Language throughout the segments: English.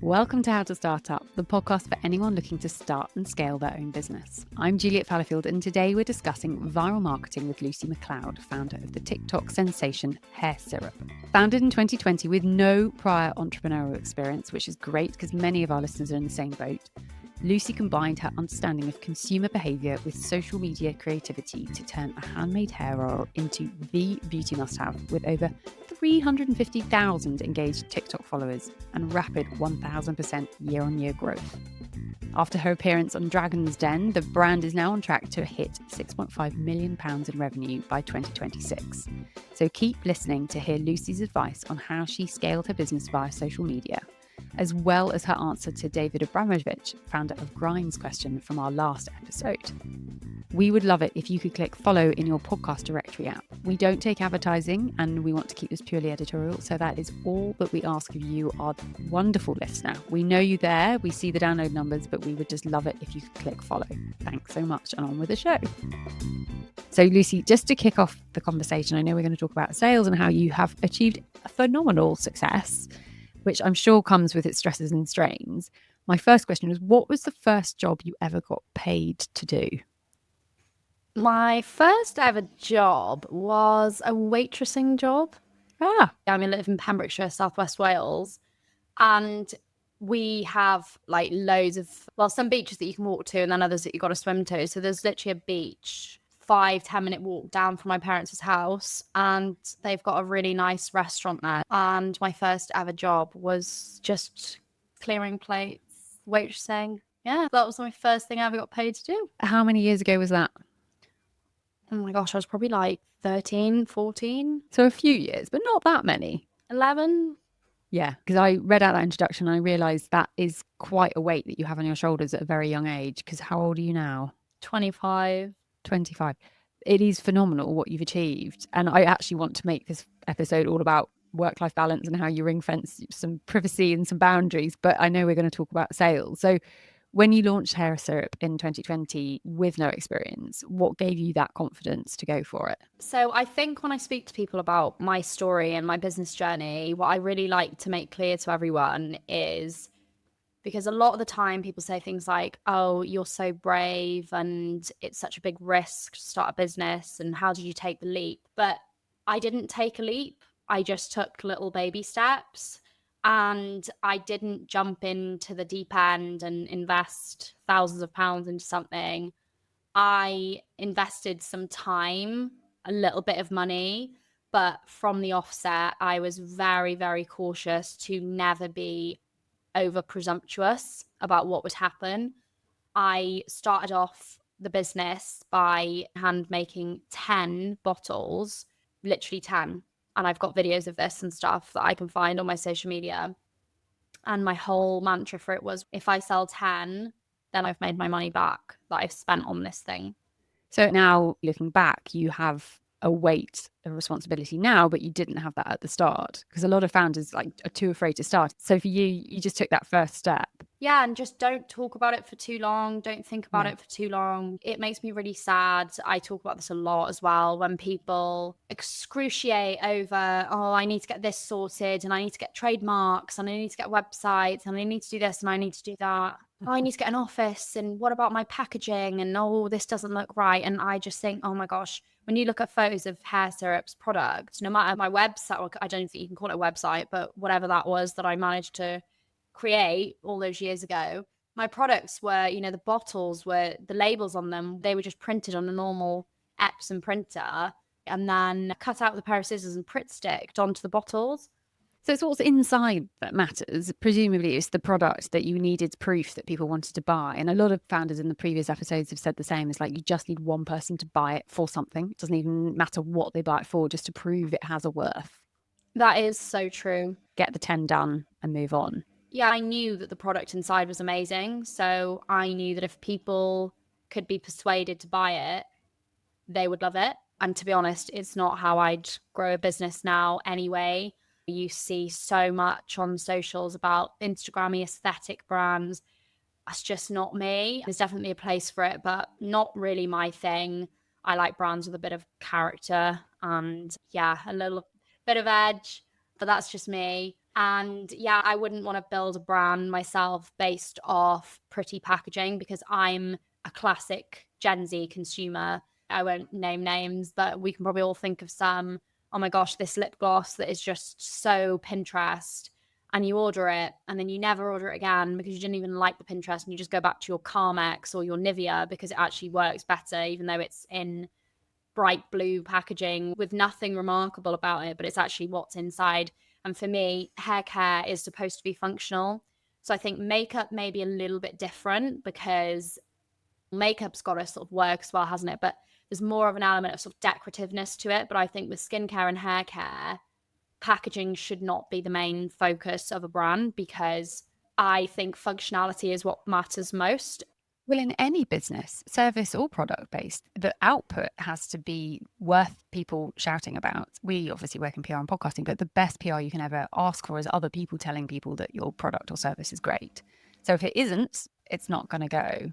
Welcome to How to Start Up, the podcast for anyone looking to start and scale their own business. I'm Juliet Fallowfield, and today we're discussing viral marketing with Lucie Macleod, founder of the TikTok sensation Hair Syrup. Founded in 2020 with no prior entrepreneurial experience, which is great because many of our listeners are in the same boat, Lucie combined her understanding of consumer behaviour with social media creativity to turn a handmade hair oil into the beauty must-have with over 350,000 engaged TikTok followers and rapid 1,000% year-on-year growth. After her appearance on Dragon's Den, the brand is now on track to hit £6.5 million in revenue by 2026. So keep listening to hear Lucie's advice on how she scaled her business via social media, as well as her answer to David Abramovich, founder of Grind's question from our last episode. We would love it if you could click follow in your podcast directory app. We don't take advertising and we want to keep this purely editorial, so that is all that we ask of you, our wonderful listener. We know you there, we see the download numbers, but we would just love it if you could click follow. Thanks so much, and on with the show. So Lucie, just to kick off the conversation, I know we're going to talk about sales and how you have achieved a phenomenal success, which I'm sure comes with its stresses and strains. My first question is, what was the first job you ever got paid to do? My first ever job was a waitressing job. I live in Pembrokeshire, Southwest Wales, and we have like loads of, some beaches that you can walk to and then others that you got to swim to. So there's literally a beach 5-10 minute walk down from my parents' house, and they've got a really nice restaurant there. And my first ever job was just clearing plates, waitressing. Yeah, that was my first thing I ever got paid to do. How many years ago was that? Oh my gosh, I was probably like 13, 14. So a few years, but not that many. 11. Yeah, because I read out that introduction and I realised that is quite a weight that you have on your shoulders at a very young age. Because how old are you now? 25. 25. It is phenomenal what you've achieved. And I actually want to make this episode all about work-life balance and how you ring fence some privacy and some boundaries. But I know we're going to talk about sales. So when you launched Hair Syrup in 2020 with no experience, what gave you that confidence to go for it? So I think when I speak to people about my story and my business journey, what I really like to make clear to everyone is, because a lot of the time people say things like, oh, you're so brave and it's such a big risk to start a business and how did you take the leap? But I didn't take a leap. I just took little baby steps. And I didn't jump into the deep end and invest thousands of pounds into something. I invested some time, a little bit of money, but from the offset, I was very, very cautious to never be over presumptuous about what would happen. I started off the business by hand making 10 bottles, literally 10. And I've got videos of this and stuff that I can find on my social media. And my whole mantra for it was, if I sell 10, then I've made my money back that I've spent on this thing. So now looking back, you have a weight of responsibility now, but you didn't have that at the start, because a lot of founders are too afraid to start. So for you, you just took that first step. Yeah, and just don't talk about it for too long. Don't think about it for too long. It makes me really sad. I talk about this a lot as well, when people excruciate over, oh, I need to get this sorted and I need to get trademarks and I need to get websites and I need to do this and I need to do that. Oh, I need to get an office, and what about my packaging? And oh, this doesn't look right. And I just think, oh my gosh, when you look at photos of Hair Syrup's product, no matter my website, or I don't think you can call it a website, but whatever that was that I managed to create all those years ago, my products were, the bottles were, the labels on them, they were just printed on a normal Epson printer and then cut out with a pair of scissors and Pritt sticked onto the bottles. So it's what's inside that matters. Presumably it's the product that you needed proof that people wanted to buy. And a lot of founders in the previous episodes have said the same. It's like you just need one person to buy it for something. It doesn't even matter what they buy it for, just to prove it has a worth. That is so true. Get the 10 done and move on. Yeah, I knew that the product inside was amazing. So I knew that if people could be persuaded to buy it, they would love it. And to be honest, it's not how I'd grow a business now anyway. You see so much on socials about Instagram-y aesthetic brands. That's just not me. There's definitely a place for it, but not really my thing. I like brands with a bit of character and a little bit of edge, but that's just me. And yeah, I wouldn't want to build a brand myself based off pretty packaging because I'm a classic Gen Z consumer. I won't name names, but we can probably all think of some. Oh my gosh, this lip gloss that is just so Pinterest. And you order it and then you never order it again because you didn't even like the Pinterest, and you just go back to your Carmex or your Nivea because it actually works better, even though it's in bright blue packaging with nothing remarkable about it, but it's actually what's inside. And for me, hair care is supposed to be functional. So I think makeup may be a little bit different because makeup's got to sort of work as well, hasn't it? But there's more of an element of sort of decorativeness to it. But I think with skincare and hair care, packaging should not be the main focus of a brand because I think functionality is what matters most. Well, in any business, service or product based, the output has to be worth people shouting about. We obviously work in PR and podcasting, but the best PR you can ever ask for is other people telling people that your product or service is great. So if it isn't, it's not going to go.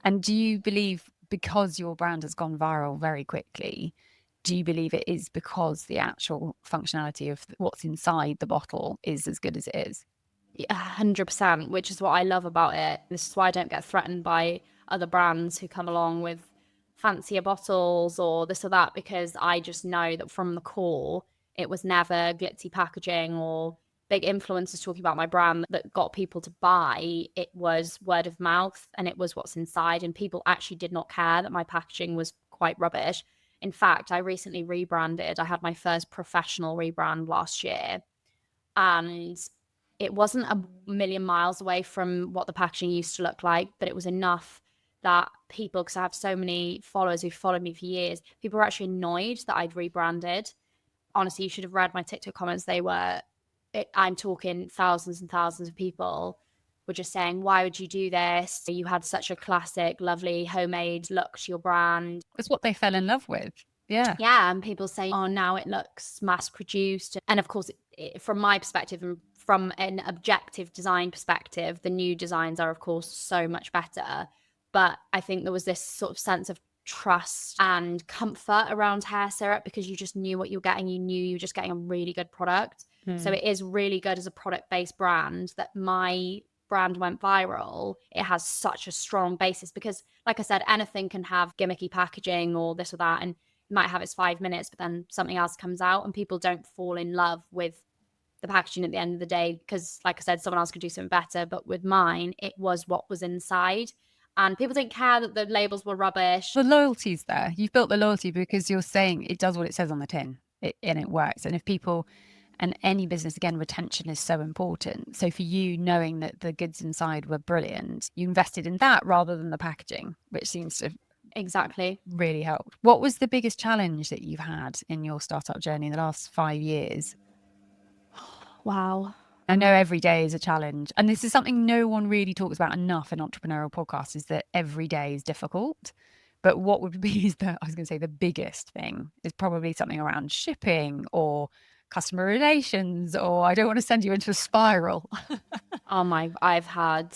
And do you believe, because your brand has gone viral very quickly, do you believe it is because the actual functionality of what's inside the bottle is as good as it is? 100%, which is what I love about it. This is why I don't get threatened by other brands who come along with fancier bottles or this or that, because I just know that from the core, it was never glitzy packaging or big influencers talking about my brand that got people to buy. It was word of mouth and it was what's inside, and people actually did not care that my packaging was quite rubbish. In fact, I recently rebranded. I had my first professional rebrand last year, and it wasn't a million miles away from what the packaging used to look like, but it was enough that people, because I have so many followers who followed me for years, people were actually annoyed that I'd rebranded. Honestly, you should have read my TikTok comments. I'm talking thousands and thousands of people were just saying, why would you do this? You had such a classic, lovely, homemade look to your brand. It's what they fell in love with. Yeah. Yeah. And people say, oh, now it looks mass produced. And of course, from my perspective and from an objective design perspective, the new designs are, of course, so much better. But I think there was this sort of sense of trust and comfort around hair syrup because you just knew what you were getting. You knew you were just getting a really good product. So it is really good as a product-based brand that my brand went viral. It has such a strong basis because, like I said, anything can have gimmicky packaging or this or that, and it might have its 5 minutes, but then something else comes out and people don't fall in love with the packaging at the end of the day because, like I said, someone else could do something better. But with mine, it was what was inside. And people didn't care that the labels were rubbish. The loyalty's there. You've built the loyalty because you're saying it does what it says on the tin, and it works. And if people, and any business, again, retention is so important. So for you, knowing that the goods inside were brilliant, you invested in that rather than the packaging, which seems to Exactly. really help. What was the biggest challenge that you've had in your startup journey in the last 5 years? Wow. I know every day is a challenge. And this is something no one really talks about enough in entrepreneurial podcasts, is that every day is difficult. But what would be the biggest thing is probably something around shipping or customer relations, or I don't want to send you into a spiral. I've had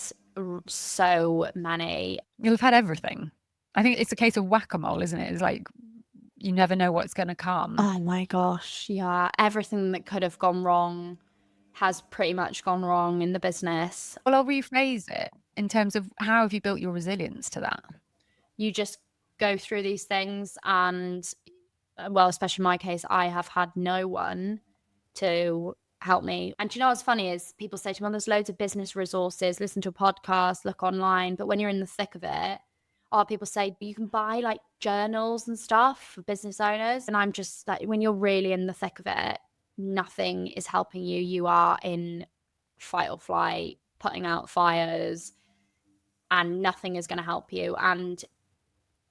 so many. You'll have had everything. I think it's a case of whack-a-mole, isn't it? It's like you never know what's going to come. Oh my gosh. Yeah. Everything that could have gone wrong has pretty much gone wrong in the business. Well, I'll rephrase it in terms of how have you built your resilience to that? You just go through these things and, well, especially in my case, I have had no one to help me. And do you know what's funny is people say to me, well, there's loads of business resources, listen to a podcast, look online. But when you're in the thick of it, people say you can buy like journals and stuff for business owners. And I'm just like, when you're really in the thick of it, nothing is helping you. You are in fight or flight, putting out fires, and nothing is going to help you. And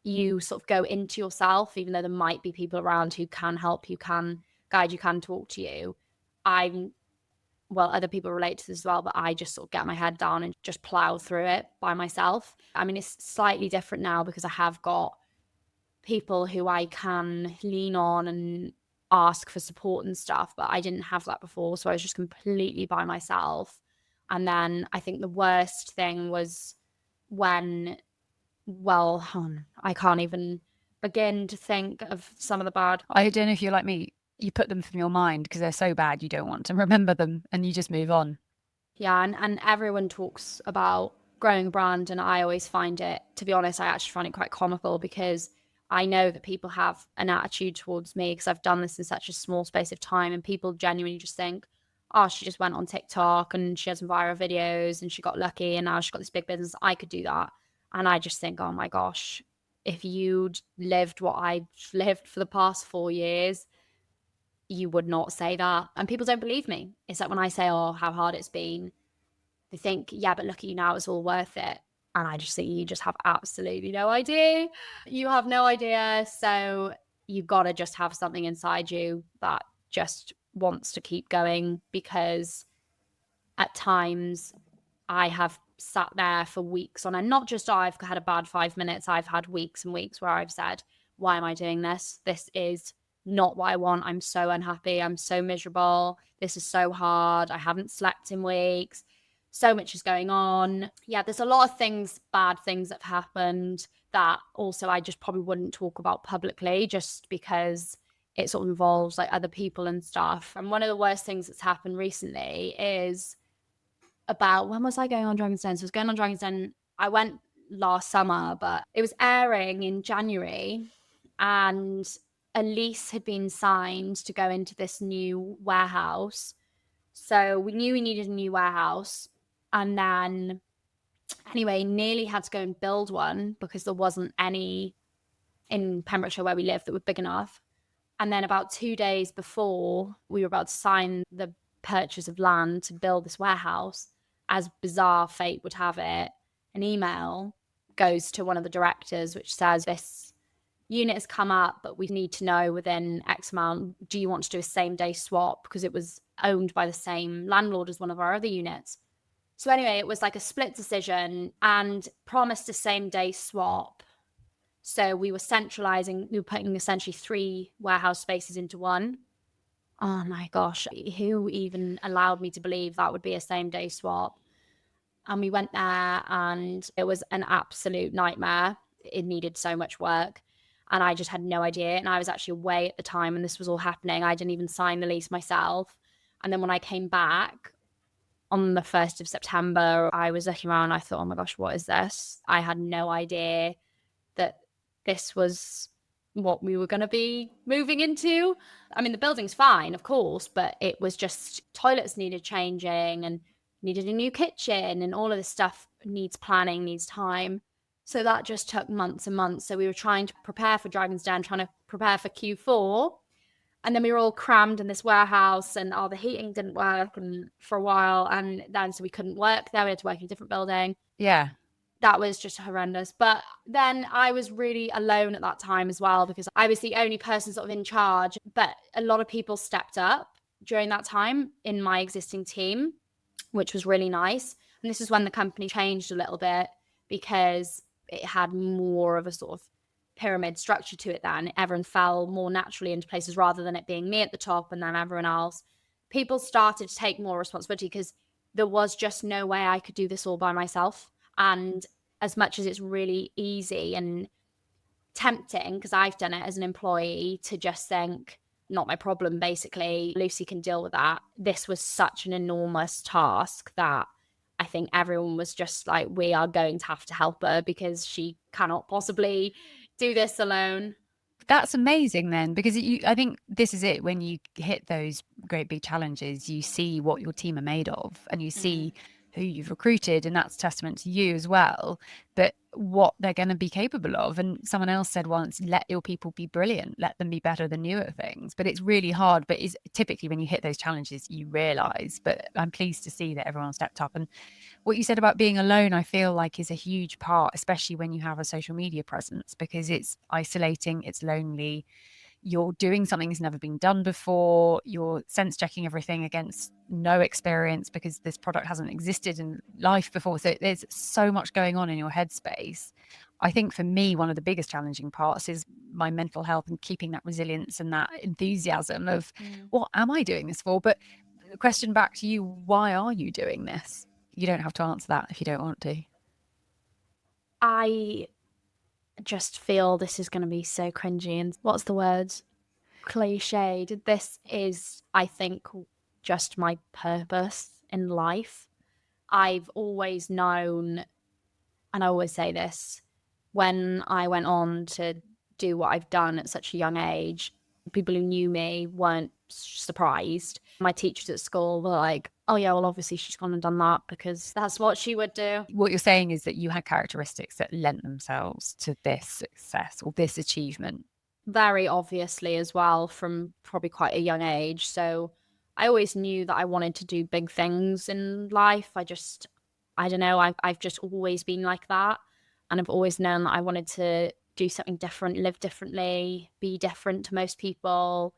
you sort of go into yourself, even though there might be people around who can help you, can guide you, can talk to you. Other people relate to this as well, but I just sort of get my head down and just plow through it by myself. I mean, it's slightly different now because I have got people who I can lean on and ask for support and stuff, but I didn't have that before. So I was just completely by myself. And then I think the worst thing was when, I can't even begin to think of some of the bad. I don't know if you're like me. you put them from your mind because they're so bad you don't want to remember them, and you just move on. Yeah, and everyone talks about growing a brand, and I always find it, to be honest, I actually find it quite comical because I know that people have an attitude towards me because I've done this in such a small space of time, and people genuinely just think, oh, she just went on TikTok and she has some viral videos and she got lucky and now she's got this big business. I could do that. And I just think, oh my gosh, if you'd lived what I've lived for the past 4 years, you would not say that. And people don't believe me. It's like when I say, oh, how hard it's been, they think, yeah, but look at you now, it's all worth it. And I just think you just have absolutely no idea. You have no idea. So you've got to just have something inside you that just wants to keep going, because at times I have sat there for weeks on, and not just I've had a bad 5 minutes, I've had weeks and weeks where I've said, why am I doing this? This is not what I want. I'm so unhappy. I'm so miserable. This is so hard. I haven't slept in weeks. So much is going on. Yeah, there's a lot of things, bad things that have happened that also I just probably wouldn't talk about publicly, just because it sort of involves like other people and stuff. And one of the worst things that's happened recently is about, when was I going on Dragon's Den? So I was going on Dragon's Den, I went last summer, but it was airing in January, and a lease had been signed to go into this new warehouse. So we knew we needed a new warehouse. And then, anyway, nearly had to go and build one because there wasn't any in Pembrokeshire where we live that were big enough. And then about 2 days before we were about to sign the purchase of land to build this warehouse, as bizarre fate would have it, an email goes to one of the directors which says, this unit has come up, but we need to know within X amount, do you want to do a same day swap? Because it was owned by the same landlord as one of our other units. So anyway, it was like a split decision and promised a same day swap. So we were centralizing, we were putting essentially 3 warehouse spaces into one. Oh my gosh, who even allowed me to believe that would be a same day swap? And we went there and it was an absolute nightmare. It needed so much work. And I just had no idea. And I was actually away at the time when this was all happening. I didn't even sign the lease myself. And then when I came back on the 1st of September, I was looking around and I thought, oh my gosh, what is this? I had no idea that this was what we were going to be moving into. I mean, the building's fine, of course, but it was just toilets needed changing and needed a new kitchen, and all of this stuff needs planning, needs time. So that just took months and months. So we were trying to prepare for Dragon's Den, trying to prepare for Q4. And then we were all crammed in this warehouse, and the heating didn't work and for a while. And then so we couldn't work there. We had to work in a different building. Yeah. That was just horrendous. But then I was really alone at that time as well, because I was the only person sort of in charge. But a lot of people stepped up during that time in my existing team, which was really nice. And this is when the company changed a little bit, because it had more of a sort of pyramid structure to it then. Everyone fell more naturally into places rather than it being me at the top and then everyone else. People started to take more responsibility because there was just no way I could do this all by myself. And as much as it's really easy and tempting, because I've done it as an employee, to just think, not my problem, basically, Lucy can deal with that. This was such an enormous task that I think everyone was just like, we are going to have to help her because she cannot possibly do this alone. That's amazing then, because I think this is it. When you hit those great big challenges, you see what your team are made of and you see who you've recruited, and that's testament to you as well, but what they're going to be capable of. And someone else said once, let your people be brilliant, let them be better than you at things. But it's really hard, but it's typically when you hit those challenges, you realize. But I'm pleased to see that everyone stepped up. And what you said about being alone, I feel like is a huge part, especially when you have a social media presence, because it's isolating, it's lonely. You're doing something that's never been done before. You're sense checking everything against no experience because this product hasn't existed in life before. So there's so much going on in your headspace. I think for me, one of the biggest challenging parts is my mental health and keeping that resilience and that enthusiasm of what am I doing this for? But the question back to you, why are you doing this? You don't have to answer that if you don't want to. I just feel this is going to be so cringy. And what's the words? cliched. This is, I think, just my purpose in life. I've always known, and I always say this, when I went on to do what I've done at such a young age, people who knew me weren't surprised. My teachers at school were like, oh yeah, well obviously she's gone and done that because that's what she would do. What you're saying is that you had characteristics that lent themselves to this success or this achievement. Very obviously as well, from probably quite a young age. So I always knew that I wanted to do big things in life. I don't know, I've just always been like that. And I've always known that I wanted to do something different, live differently, be different to most people.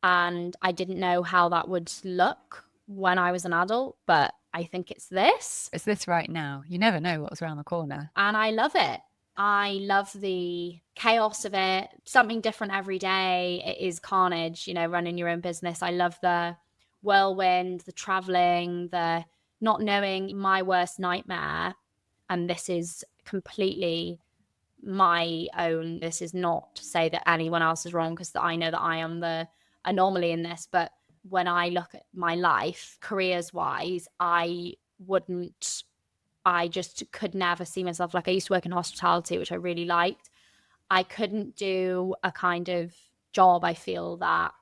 And I didn't know how that would look when I was an adult, but I think it's this. It's this right now. You never know what's around the corner. And I love it. I love the chaos of it. Something different every day. It is carnage, running your own business. I love the whirlwind, the traveling, the not knowing. My worst nightmare, and this is completely my own. This is not to say that anyone else is wrong, because I know that I am the anomaly in this. But when I look at my life, careers wise, I just could never see myself. Like, I used to work in hospitality, which I really liked. I couldn't do a kind of job, I feel, that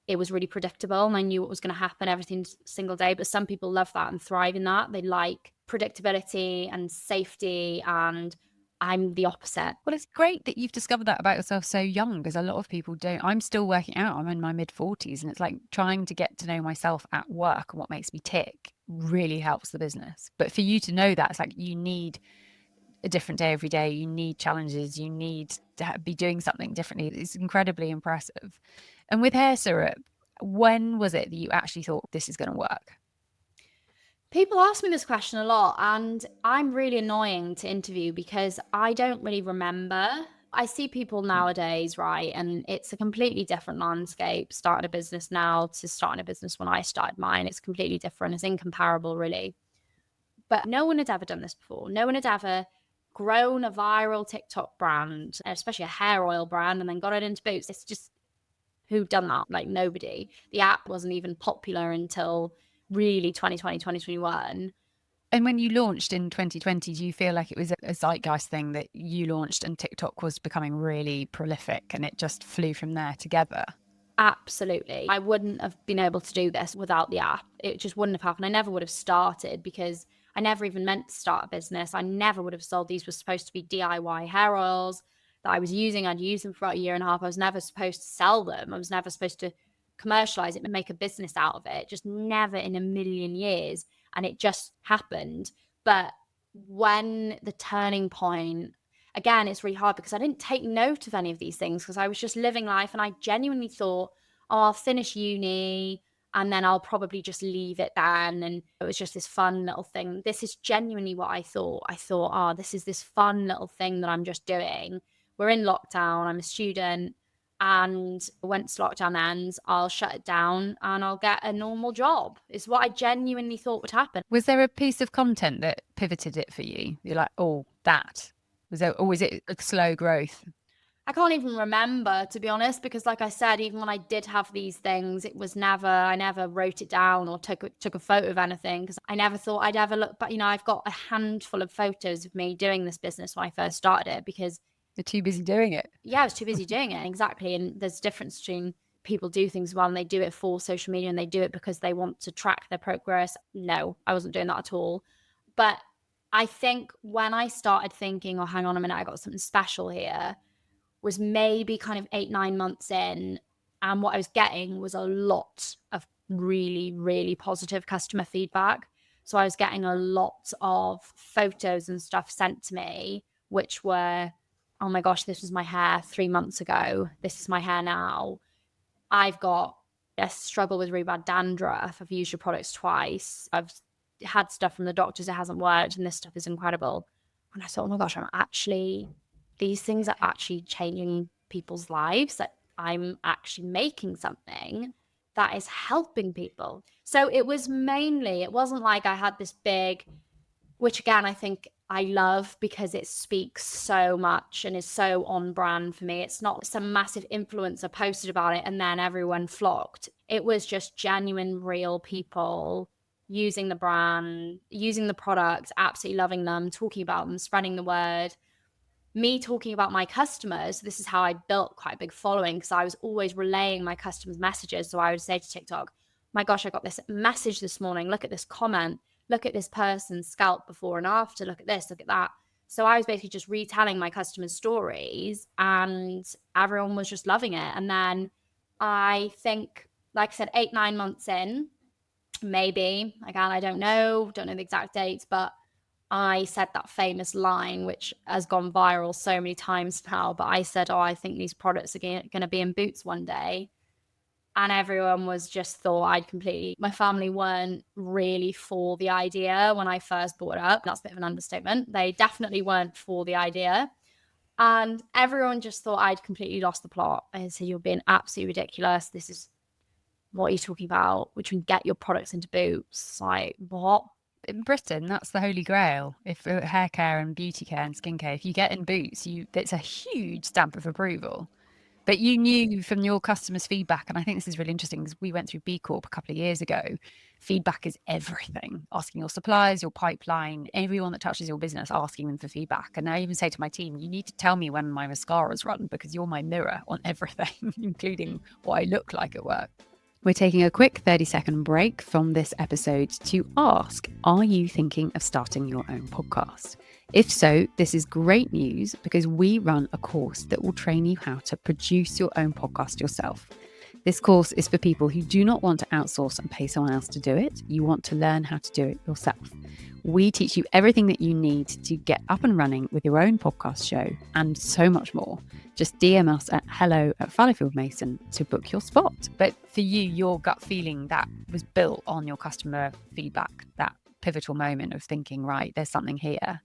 it was really predictable and I knew what was going to happen every single day. But some people love that and thrive in that. They like predictability and safety, and I'm the opposite. Well, it's great that you've discovered that about yourself so young, because a lot of people don't. I'm still working out. I'm in my mid-40s, and it's like trying to get to know myself at work and what makes me tick really helps the business. But for you to know that, it's like you need a different day every day. You need challenges. You need to be doing something differently. It's incredibly impressive. And with hair syrup, when was it that you actually thought this is going to work? People ask me this question a lot, and I'm really annoying to interview because I don't really remember. I see people nowadays, right? And it's a completely different landscape starting a business now to starting a business when I started mine. It's completely different. It's incomparable, really. But no one had ever done this before. No one had ever grown a viral TikTok brand, especially a hair oil brand, and then got it into Boots. It's just, who'd done that? Like, nobody. The app wasn't even popular until really 2020, 2021. And when you launched in 2020, do you feel like it was a zeitgeist thing that you launched and TikTok was becoming really prolific and it just flew from there together? Absolutely. I wouldn't have been able to do this without the app. It just wouldn't have happened. I never would have started because I never even meant to start a business. I never would have sold. These were supposed to be DIY hair oils that I was using. I'd used them for about a year and a half. I was never supposed to sell them. I was never supposed to commercialize it and make a business out of it. Just never in a million years. And it just happened. But when the turning point, again, it's really hard because I didn't take note of any of these things because I was just living life, and I genuinely thought, oh, I'll finish uni and then I'll probably just leave it then. And it was just this fun little thing. This is genuinely what I thought. I thought, oh, this is this fun little thing that I'm just doing. We're in lockdown. I'm a student. And once lockdown ends, I'll shut it down and I'll get a normal job, is what I genuinely thought would happen. Was there a piece of content that pivoted it for you? You're like, oh, that. Was there, or was it a slow growth? I can't even remember, to be honest, because like I said, even when I did have these things, it was never, I never wrote it down or took a photo of anything, because I never thought I'd ever look back. I've got a handful of photos of me doing this business when I first started it, because you're too busy doing it. Yeah, I was too busy doing it. Exactly. And there's a difference between people do things well and they do it for social media and they do it because they want to track their progress. No, I wasn't doing that at all. But I think when I started thinking, oh, hang on a minute, I got something special here, was maybe kind of 8-9 months in. And what I was getting was a lot of really, really positive customer feedback. So I was getting a lot of photos and stuff sent to me, which were, oh my gosh, this was my hair 3 months ago. This is my hair now. I've got a struggle with really bad dandruff. I've used your products twice. I've had stuff from the doctors. It hasn't worked. And this stuff is incredible. And I thought, oh my gosh, these things are actually changing people's lives. That I'm actually making something that is helping people. So it wasn't like I had this big, which again, I think I love because it speaks so much and is so on brand for me. It's not some massive influencer posted about it and then everyone flocked. It was just genuine, real people using the brand, using the products, absolutely loving them, talking about them, spreading the word. Me talking about my customers, this is how I built quite a big following, because I was always relaying my customers' messages. So I would say to TikTok, my gosh, I got this message this morning. Look at this comment. Look at this person's scalp before and after. Look at this, look at that. So I was basically just retelling my customers' stories and everyone was just loving it. And then I think, like I said, 8-9 months in, maybe, again, I don't know the exact dates, but I said that famous line, which has gone viral so many times now, but I said, oh, I think these products are going to be in Boots one day. And everyone was just thought I'd completely, my family weren't really for the idea when I first brought it up. That's a bit of an understatement. They definitely weren't for the idea. And everyone just thought I'd completely lost the plot. I said, you're being absolutely ridiculous. This is, what are you talking about? Which can get your products into Boots. Like, what? In Britain, that's the holy grail. If hair care and beauty care and skincare, if you get in Boots, it's a huge stamp of approval. But you knew from your customers' feedback, and I think this is really interesting because we went through B Corp a couple of years ago. Feedback is everything. Asking your suppliers, your pipeline, everyone that touches your business, asking them for feedback. And I even say to my team, you need to tell me when my mascara's run because you're my mirror on everything, including what I look like at work. We're taking a quick 30-second break from this episode to ask, are you thinking of starting your own podcast? If so, this is great news because we run a course that will train you how to produce your own podcast yourself. This course is for people who do not want to outsource and pay someone else to do it. You want to learn how to do it yourself. We teach you everything that you need to get up and running with your own podcast show and so much more. Just DM us at hello@Fallowfield Mason to book your spot. But for you, your gut feeling that was built on your customer feedback, that pivotal moment of thinking, right, there's something here.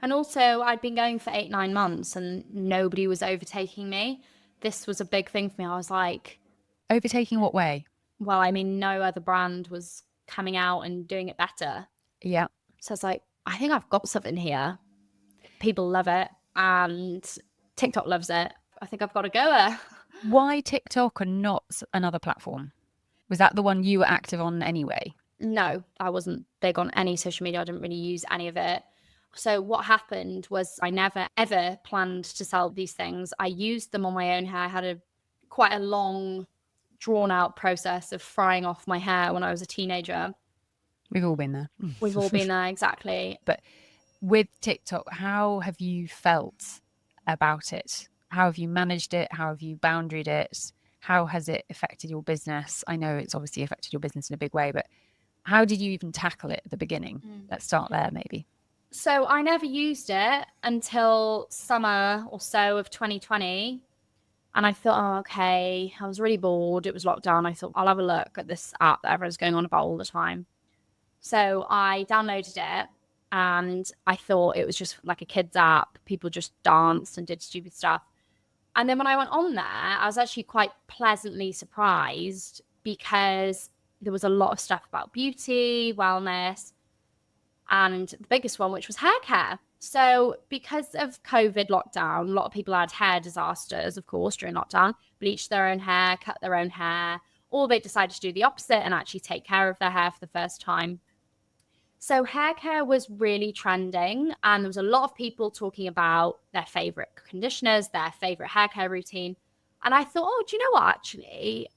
And also, I'd been going for 8-9 months and nobody was overtaking me. This was a big thing for me. I was like... Overtaking what way? Well, I mean, no other brand was coming out and doing it better. Yeah. So I was like, I think I've got something here. People love it and TikTok loves it. I think I've got to go. Why TikTok and not another platform? Was that the one you were active on anyway? No, I wasn't big on any social media. I didn't really use any of it. So what happened was I never, ever planned to sell these things. I used them on my own hair. I had quite a long, drawn out process of frying off my hair when I was a teenager. We've all been there. We've all been there, exactly. But with TikTok, how have you felt about it? How have you managed it? How have you boundaried it? How has it affected your business? I know it's obviously affected your business in a big way, but how did you even tackle it at the beginning? Let's start there, maybe. So I never used it until summer or so of 2020. And I thought, oh, okay, I was really bored. It was lockdown. I thought, I'll have a look at this app that everyone's going on about all the time. So I downloaded it and I thought it was just like a kid's app. People just danced and did stupid stuff. And then when I went on there, I was actually quite pleasantly surprised because there was a lot of stuff about beauty, wellness, and the biggest one, which was hair care. So because of COVID lockdown, a lot of people had hair disasters, of course, during lockdown, bleached their own hair, cut their own hair, or they decided to do the opposite and actually take care of their hair for the first time. So hair care was really trending and there was a lot of people talking about their favorite conditioners, their favorite hair care routine. And I thought, oh, do you know what? Actually,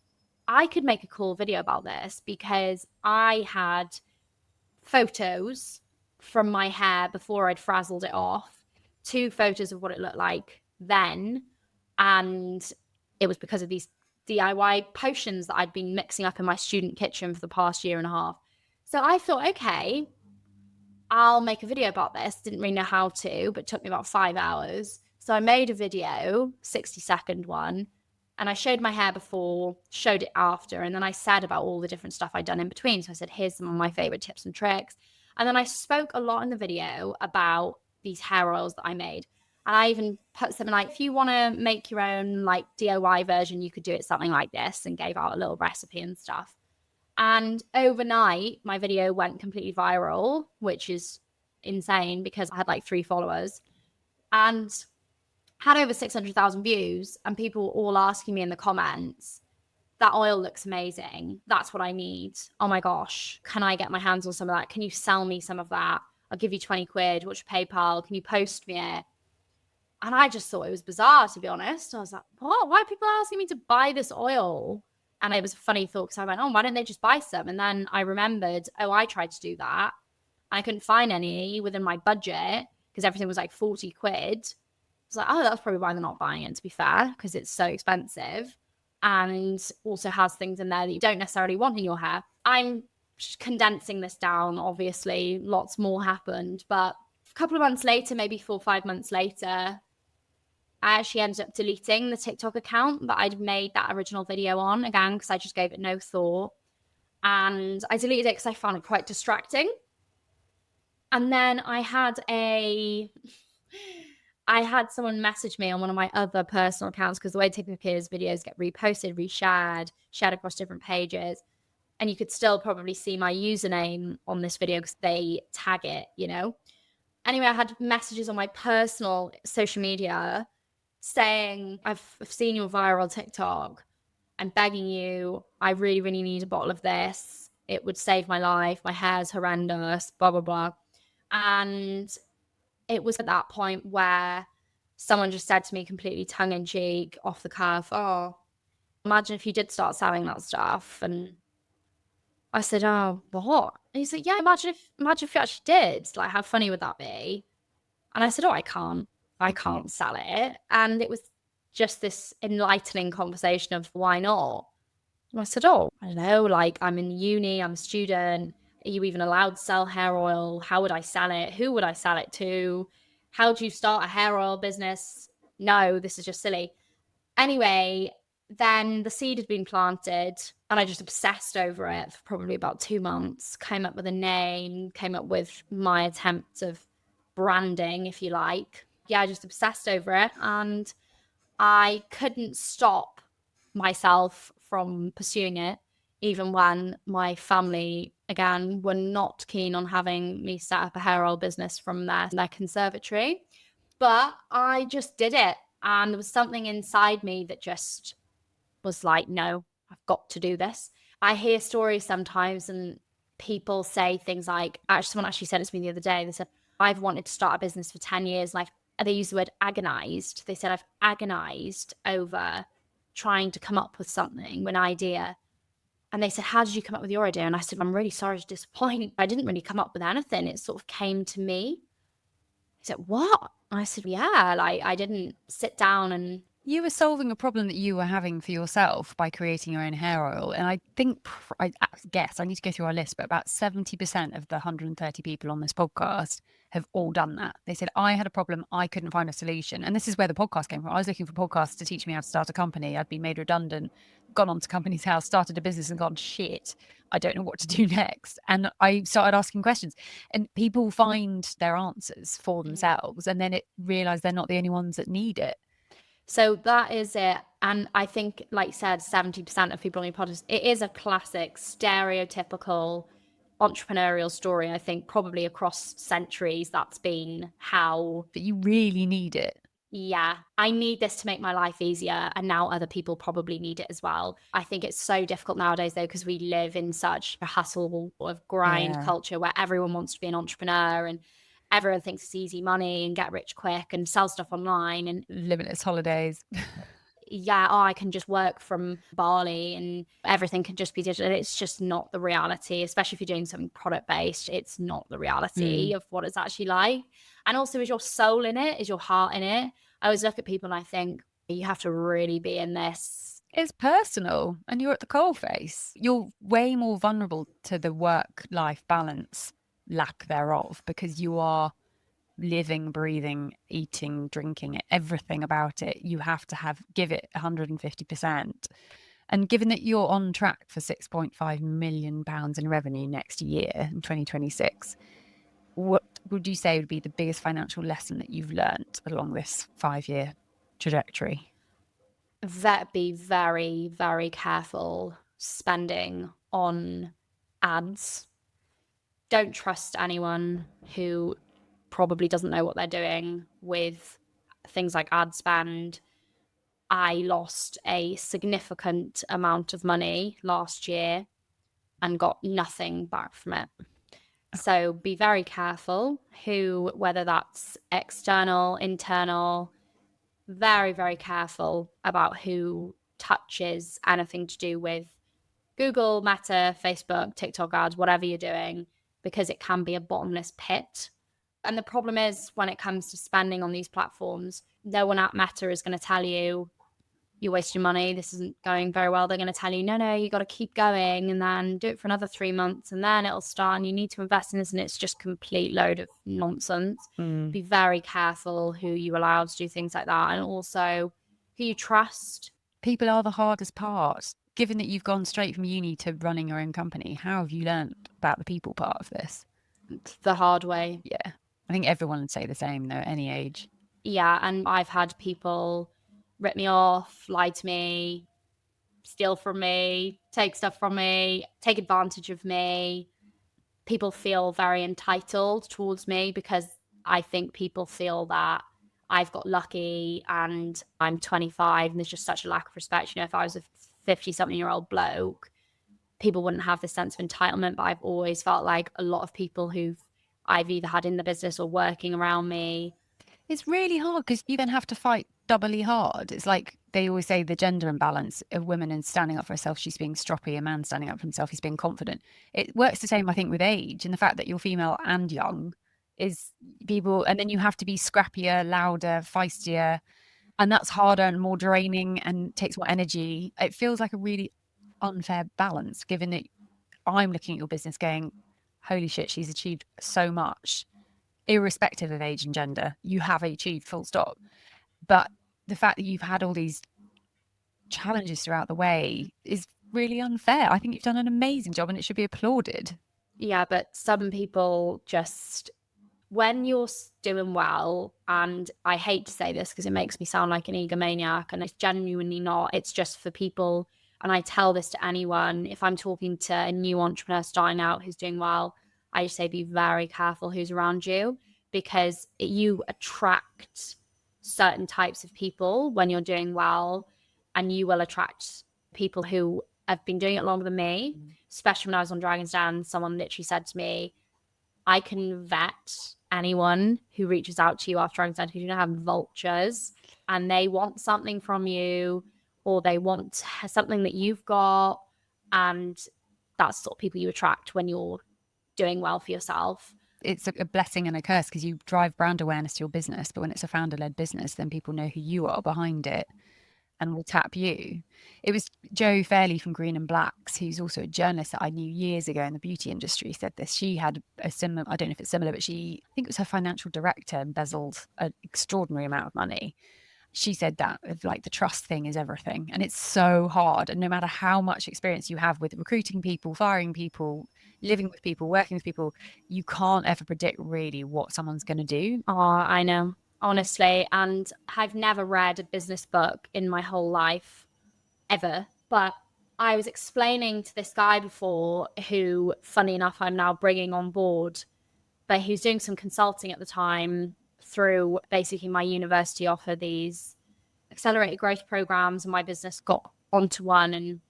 I could make a cool video about this because I had photos from my hair before I'd frazzled it off, 2 photos of what it looked like then. And it was because of these DIY potions that I'd been mixing up in my student kitchen for the past year and a half. So I thought, okay, I'll make a video about this. Didn't really know how to, but it took me about 5 hours. So I made a video, 60-second one, and I showed my hair before, showed it after, and then I said about all the different stuff I'd done in between. So I said, here's some of my favorite tips and tricks. And then I spoke a lot in the video about these hair oils that I made. And I even put something like, if you want to make your own like DIY version, you could do it something like this, and gave out a little recipe and stuff. And overnight, my video went completely viral, which is insane because I had like 3 followers and had over 600,000 views, and people were all asking me in the comments, that oil looks amazing. That's what I need. Oh my gosh. Can I get my hands on some of that? Can you sell me some of that? I'll give you 20 quid. What's your PayPal? Can you post me it? And I just thought it was bizarre, to be honest. I was like, what? Why are people asking me to buy this oil? And it was a funny thought because I went, oh, why don't they just buy some? And then I remembered, oh, I tried to do that. I couldn't find any within my budget because everything was like 40 quid. I was like, oh, that's probably why they're not buying it, to be fair, because it's so expensive and also has things in there that you don't necessarily want in your hair. I'm condensing this down, obviously. Lots more happened. But a couple of months later, maybe 4 or 5 months later, I actually ended up deleting the TikTok account that I'd made that original video on, again, because I just gave it no thought. And I deleted it because I found it quite distracting. And then I had someone message me on one of my other personal accounts, because the way TikTok is, videos get reposted, reshared, shared across different pages. And you could still probably see my username on this video because they tag it, you know? Anyway, I had messages on my personal social media saying, I've seen your viral TikTok. I'm begging you. I really, really need a bottle of this. It would save my life. My hair's horrendous, blah, blah, blah. And it was at that point where someone just said to me completely tongue-in-cheek, off the cuff, oh, imagine if you did start selling that stuff. And I said, oh, what? And he said, yeah, imagine if you actually did. Like, how funny would that be? And I said, oh, I can't sell it. And it was just this enlightening conversation of why not? And I said, oh, I don't know, like, I'm in uni, I'm a student. Are you even allowed to sell hair oil? How would I sell it? Who would I sell it to? How do you start a hair oil business? No, this is just silly. Anyway, then the seed had been planted and I just obsessed over it for probably about 2 months, came up with a name, came up with my attempt of branding, if you like. Yeah, I just obsessed over it and I couldn't stop myself from pursuing it, even when my family, again, were not keen on having me set up a hair oil business from their conservatory. But I just did it. And there was something inside me that just was like, no, I've got to do this. I hear stories sometimes and people say things like, someone actually said it to me the other day. They said, I've wanted to start a business for 10 years. And they use the word agonized. They said, I've agonized over trying to come up with something, an idea. And they said, how did you come up with your idea? And I said, I'm really sorry to disappoint. I didn't really come up with anything. It sort of came to me. He said, what? And I said, yeah, like I didn't sit down and... You were solving a problem that you were having for yourself by creating your own hair oil. And I think, I guess, I need to go through our list, but about 70% of the 130 people on this podcast have all done that. They said, I had a problem, I couldn't find a solution. And this is where the podcast came from. I was looking for podcasts to teach me how to start a company. I'd been made redundant, gone on to Company's House, started a business and gone, shit, I don't know what to do next. And I started asking questions and people find their answers for themselves. And then it realized they're not the only ones that need it. So that is it. And I think, like you said, 70% of people on your podcast, it is a classic, stereotypical entrepreneurial story. I think probably across centuries, that's been how... But you really need it. Yeah, I need this to make my life easier. And now other people probably need it as well. I think it's so difficult nowadays, though, because we live in such a hustle of grind culture where everyone wants to be an entrepreneur and everyone thinks it's easy money and get rich quick and sell stuff online and limitless holidays. Yeah, oh, I can just work from Bali and everything can just be digital. It's just not the reality, especially if you're doing something product based. It's not the reality of what it's actually like. And also, is your soul in it? Is your heart in it? I always look at people and I think you have to really be in this. It's personal and you're at the coalface. You're way more vulnerable to the work-life balance lack thereof because you are living, breathing, eating, drinking, everything about it. You have to give it 150%. And given that you're on track for £6.5 million in revenue next year in 2026, what would you say would be the biggest financial lesson that you've learned along this 5-year trajectory? Be very, very careful spending on ads. Don't trust anyone who probably doesn't know what they're doing with things like ad spend. I lost a significant amount of money last year and got nothing back from it. So be very careful whether that's external, internal, very, very careful about who touches anything to do with Google, Meta, Facebook, TikTok ads, whatever you're doing, because it can be a bottomless pit. And the problem is when it comes to spending on these platforms, no one at Meta is going to tell you you're wasting money, this isn't going very well. They're going to tell you, no, you got to keep going and then do it for another 3 months and then it'll start and you need to invest in this. And it's just complete load of nonsense. Be very careful who you allow to do things like that, and also who you trust. People are the hardest part. Given that you've gone straight from uni to running your own company, how have you learned about the people part of this? The hard way. Yeah. I think everyone would say the same, though, at any age. Yeah, and I've had people rip me off, lie to me, steal from me, take stuff from me, take advantage of me. People feel very entitled towards me because I think people feel that I've got lucky and I'm 25 and there's just such a lack of respect. You know, if I was a 50-something-year-old bloke, people wouldn't have this sense of entitlement. But I've always felt like a lot of people I've either had in the business or working around me. It's really hard because you then have to fight doubly hard. It's like they always say the gender imbalance of women and standing up for herself, she's being stroppy, a man standing up for himself, he's being confident. It works the same, I think, with age and the fact that you're female and young is people, and then you have to be scrappier, louder, feistier, and that's harder and more draining and takes more energy. It feels like a really unfair balance, given that I'm looking at your business going, holy shit, she's achieved so much. Irrespective of age and gender, you have achieved, full stop. But the fact that you've had all these challenges throughout the way is really unfair. I think you've done an amazing job and it should be applauded. Yeah, but some people just, when you're doing well, and I hate to say this because it makes me sound like an egomaniac, and it's genuinely not. It's just for people, and I tell this to anyone, if I'm talking to a new entrepreneur starting out who's doing well, I just say be very careful who's around you, because you attract certain types of people when you're doing well, and you will attract people who have been doing it longer than me. Especially when I was on Dragon's Den, someone literally said to me, I can vet anyone who reaches out to you after Dragon's Den because you don't have vultures and they want something from you or they want something that you've got. And that's the sort of people you attract when you're doing well for yourself. It's a blessing and a curse because you drive brand awareness to your business, but when it's a founder-led business, then people know who you are behind it and will tap you. It was Jo Fairley from Green and Blacks, who's also a journalist that I knew years ago in the beauty industry, said this. She had a similar, I don't know if it's similar, but I think it was her financial director embezzled an extraordinary amount of money. She said that like the trust thing is everything. And it's so hard. And no matter how much experience you have with recruiting people, firing people, living with people, working with people, you can't ever predict really what someone's going to do. Oh, I know. Honestly, and I've never read a business book in my whole life, ever. But I was explaining to this guy before who, funny enough, I'm now bringing on board, but he was doing some consulting at the time through basically my university offer these accelerated growth programs, and my business got onto one. And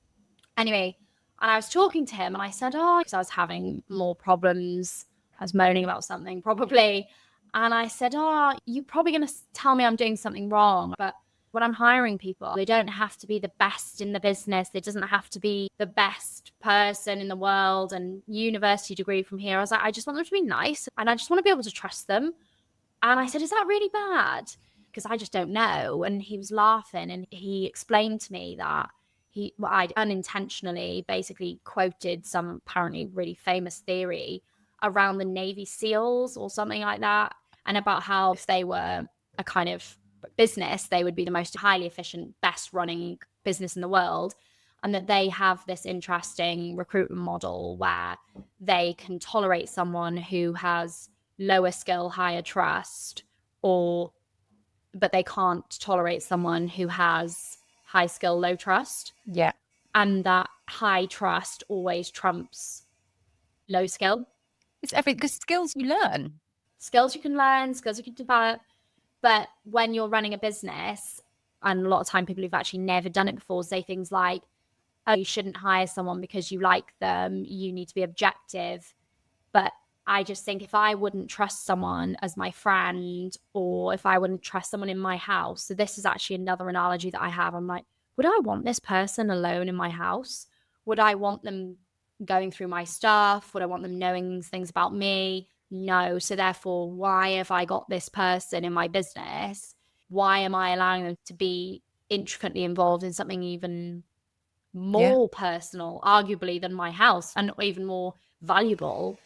anyway, and I was talking to him and I said, because I was having more problems. I was moaning about something probably. And I said, you're probably going to tell me I'm doing something wrong. But when I'm hiring people, they don't have to be the best in the business. It doesn't have to be the best person in the world and university degree from here. I was like, I just want them to be nice. And I just want to be able to trust them. And I said, is that really bad? Because I just don't know. And he was laughing and he explained to me that I'd unintentionally basically quoted some apparently really famous theory around the Navy SEALs or something like that. And about how if they were a kind of business, they would be the most highly efficient, best running business in the world. And that they have this interesting recruitment model where they can tolerate someone who has lower skill, higher trust, but they can't tolerate someone who has high skill, low trust. Yeah. And that high trust always trumps low skill. It's everything, because skills you learn. skills you can learn, skills you can develop. But when you're running a business, and a lot of time people who've actually never done it before say things like, oh, you shouldn't hire someone because you like them, you need to be objective. But I just think if I wouldn't trust someone as my friend, or if I wouldn't trust someone in my house, so this is actually another analogy that I have. I'm like, would I want this person alone in my house? Would I want them going through my stuff? Would I want them knowing things about me? No. So therefore, why have I got this person in my business? Why am I allowing them to be intricately involved in something even Yeah. more personal, arguably, than my house, and even more valuable?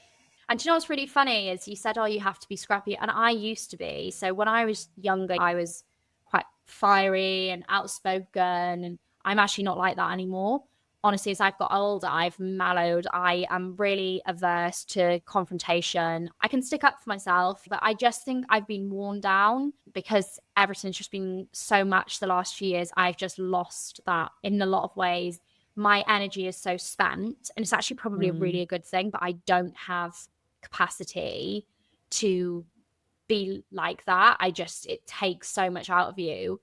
And do you know what's really funny is you said, oh, you have to be scrappy. And I used to be. So when I was younger, I was quite fiery and outspoken. And I'm actually not like that anymore. Honestly, as I've got older, I've mellowed. I am really averse to confrontation. I can stick up for myself, but I just think I've been worn down because everything's just been so much the last few years. I've just lost that in a lot of ways. My energy is so spent, and it's actually probably really a good thing, but I don't have capacity to be like that. It takes so much out of you.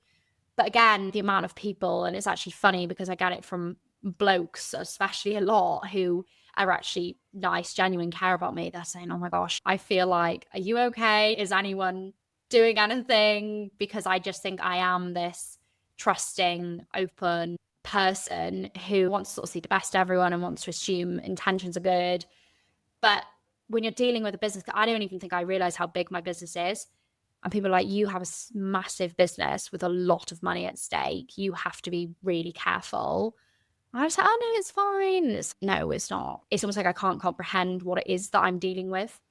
But again, the amount of people, and it's actually funny because I get it from blokes, especially a lot, who are actually nice, genuine, care about me. They're saying, oh my gosh, I feel like, are you okay? Is anyone doing anything? Because I just think I am this trusting, open person who wants to sort of see the best of everyone and wants to assume intentions are good. But when you're dealing with a business, I don't even think I realize how big my business is. And people are like, you have a massive business with a lot of money at stake. You have to be really careful. I was like, oh, no, it's fine. No, it's not. It's almost like I can't comprehend what it is that I'm dealing with.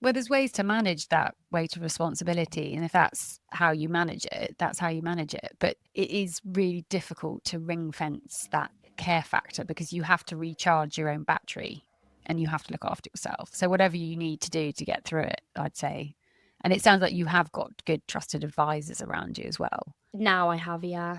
Well, there's ways to manage that weight of responsibility. And if that's how you manage it, that's how you manage it. But it is really difficult to ring fence that care factor because you have to recharge your own battery and you have to look after yourself. So whatever you need to do to get through it, I'd say. And it sounds like you have got good trusted advisors around you as well. Now I have, yeah.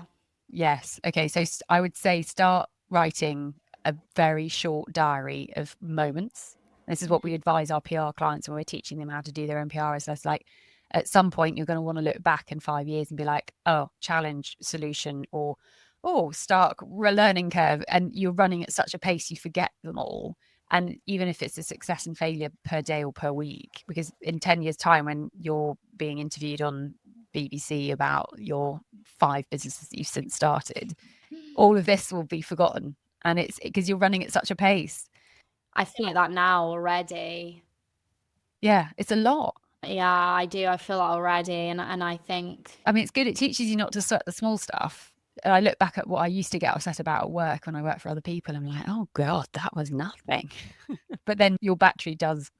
Yes. Okay. So I would say start writing a very short diary of moments. This is what we advise our PR clients when we're teaching them how to do their own PR. Is that's like at some point you're going to want to look back in 5 years and be like, oh, challenge, solution, or oh, stark learning curve. And you're running at such a pace you forget them all. And even if it's a success and failure per day or per week, because in 10 years' time, when you're being interviewed on BBC about your 5 businesses that you've since started, all of this will be forgotten. And it's because you're running at such a pace. I feel like that now already. Yeah, it's a lot. Yeah, I do. I feel that already. And I think, I mean, it's good. It teaches you not to sweat the small stuff. And I look back at what I used to get upset about at work when I worked for other people. I'm like, oh God, that was nothing. But then your battery does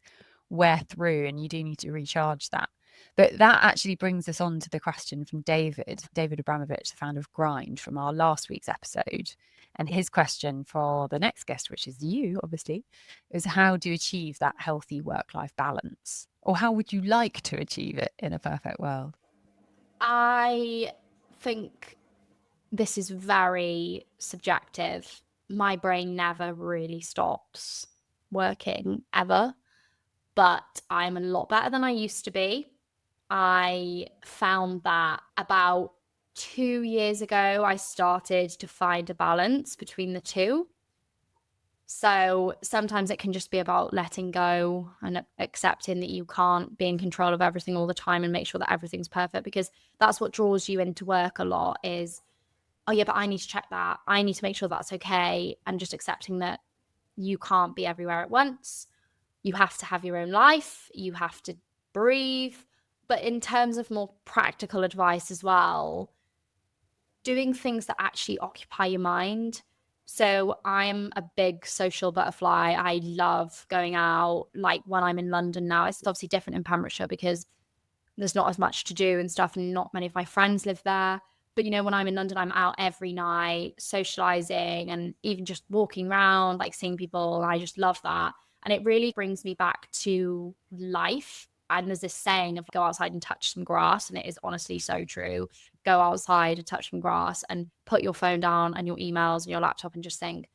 wear through and you do need to recharge that. But that actually brings us on to the question from David Abramovich, the founder of Grind, from our last week's episode. And his question for the next guest, which is you, obviously, is how do you achieve that healthy work-life balance? Or how would you like to achieve it in a perfect world? I think this is very subjective. My brain never really stops working ever, but I'm a lot better than I used to be. I found that about 2 years ago, I started to find a balance between the two. So sometimes it can just be about letting go and accepting that you can't be in control of everything all the time and make sure that everything's perfect, because that's what draws you into work a lot is, oh yeah, but I need to check that. I need to make sure that's okay. And just accepting that you can't be everywhere at once. You have to have your own life. You have to breathe. But in terms of more practical advice as well, doing things that actually occupy your mind. So I'm a big social butterfly. I love going out. Like when I'm in London now, it's obviously different in Pembrokeshire because there's not as much to do and stuff, and not many of my friends live there. But when I'm in London, I'm out every night socializing and even just walking around, like seeing people. I just love that. And it really brings me back to life. And there's this saying of go outside and touch some grass. And it is honestly so true. Go outside and touch some grass and put your phone down and your emails and your laptop and just think,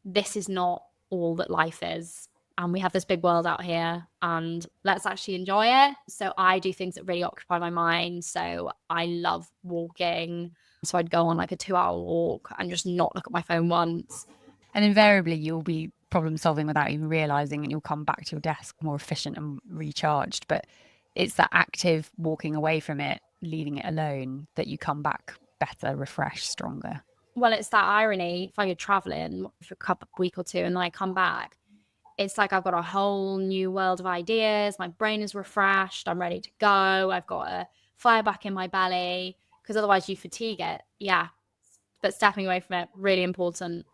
this is not all that life is. and we have this big world out here, and let's actually enjoy it. So I do things that really occupy my mind. So I love walking. So I'd go on like a 2-hour walk and just not look at my phone once. And invariably you'll be problem solving without even realizing, and you'll come back to your desk more efficient and recharged. But it's that active walking away from it, leaving it alone, that you come back better, refreshed, stronger. Well, it's that irony. If I go traveling for a week or two and then I come back, it's like I've got a whole new world of ideas. My brain is refreshed. I'm ready to go. I've got a fire back in my belly, because otherwise you fatigue it. Yeah. But stepping away from it, really important.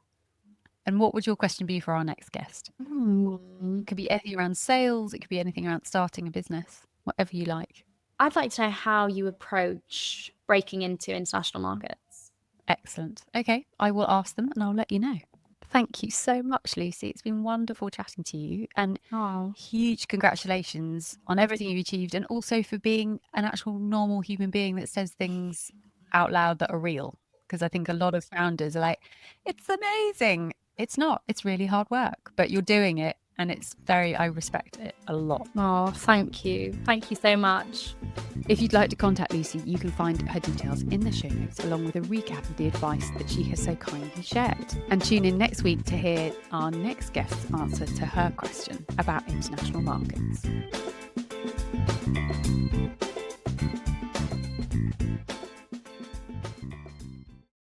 And what would your question be for our next guest? It could be anything around sales. It could be anything around starting a business, whatever you like. I'd like to know how you approach breaking into international markets. Excellent. Okay, I will ask them and I'll let you know. Thank you so much, Lucie. It's been wonderful chatting to you, and huge congratulations on everything you've achieved, and also for being an actual normal human being that says things out loud that are real. Because I think a lot of founders are like, it's amazing. It's not. It's really hard work, but you're doing it, and I respect it a lot. Oh, thank you. Thank you so much. If you'd like to contact Lucie, you can find her details in the show notes, along with a recap of the advice that she has so kindly shared. And tune in next week to hear our next guest's answer to her question about international markets.